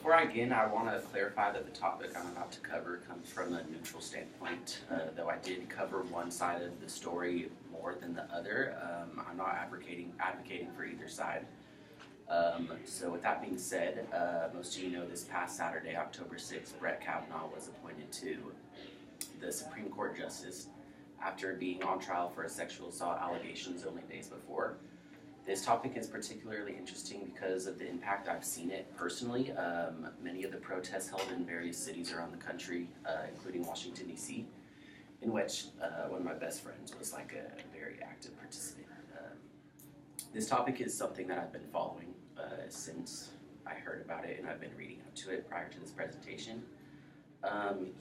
Before I begin, I want to clarify that the topic I'm about to cover comes from a neutral standpoint. Though I did cover one side of the story more than the other, I'm not advocating for either side. So with that being said, most of you know this past Saturday, October 6th, Brett Kavanaugh was appointed to the Supreme Court Justice after being on trial for sexual assault allegations only days before. This topic is particularly interesting because of the impact I've seen it personally. Many of the protests held in various cities around the country, including Washington, D.C., in which one of my best friends was like a very active participant. This topic is something that I've been following since I heard about it, and I've been reading up to it prior to this presentation.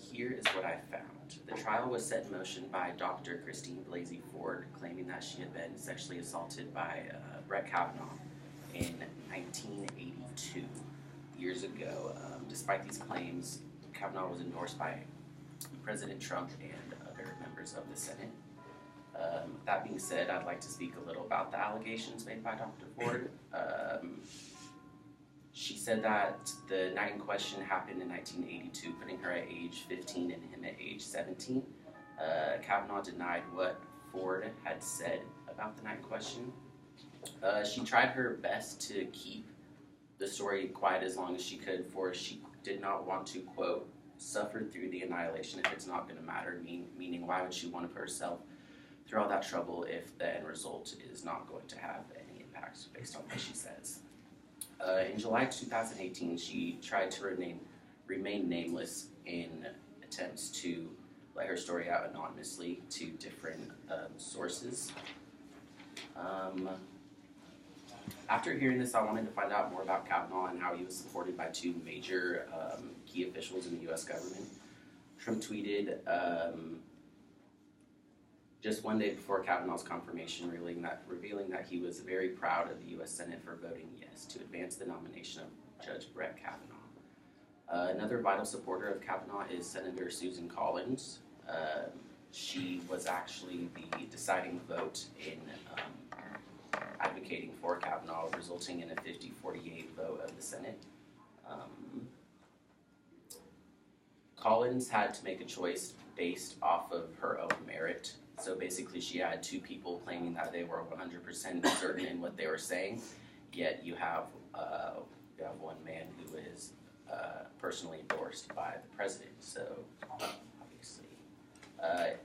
Here is what I found. The trial was set in motion by Dr. Christine Blasey Ford, claiming that she had been sexually assaulted by Brett Kavanaugh in 1982, years ago. Despite these claims, Kavanaugh was endorsed by President Trump and other members of the Senate. That being said, I'd like to speak a little about the allegations made by Dr. Ford. She said that the night in question happened in 1982, putting her at age 15 and him at age 17. Kavanaugh denied what Ford had said about the night in question. She tried her best to keep the story quiet as long as she could, for she did not want to, quote, suffer through the annihilation if it's not going to matter, meaning why would she want to put herself through all that trouble if the end result is not going to have any impact based on what she says. In July 2018, she tried to remain nameless in attempts to let her story out anonymously to different sources. After hearing this, I wanted to find out more about Kavanaugh and how he was supported by two major key officials in the U.S. government. Trump tweeted just one day before Kavanaugh's confirmation, revealing that he was very proud of the U.S. Senate for voting yes to advance the nomination of Judge Brett Kavanaugh. Another vital supporter of Kavanaugh is Senator Susan Collins. She was actually the deciding vote in advocating for Kavanaugh, resulting in a 50-48 vote of the Senate. Collins had to make a choice based off of her own merit. So basically she had two people claiming that they were 100% certain in what they were saying, yet you have one man who is personally endorsed by the president. So obviously,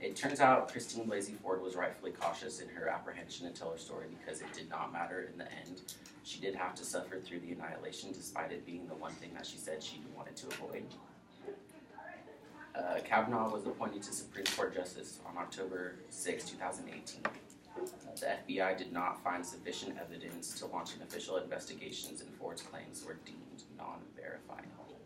it turns out Christine Blasey Ford was rightfully cautious in her apprehension to tell her story because it did not matter in the end. She did have to suffer through the annihilation despite it being the one thing that she said she wanted to avoid. Kavanaugh was appointed to Supreme Court Justice on October 6, 2018. The FBI did not find sufficient evidence to launch an official investigation, and Ford's claims were deemed non-verifiable.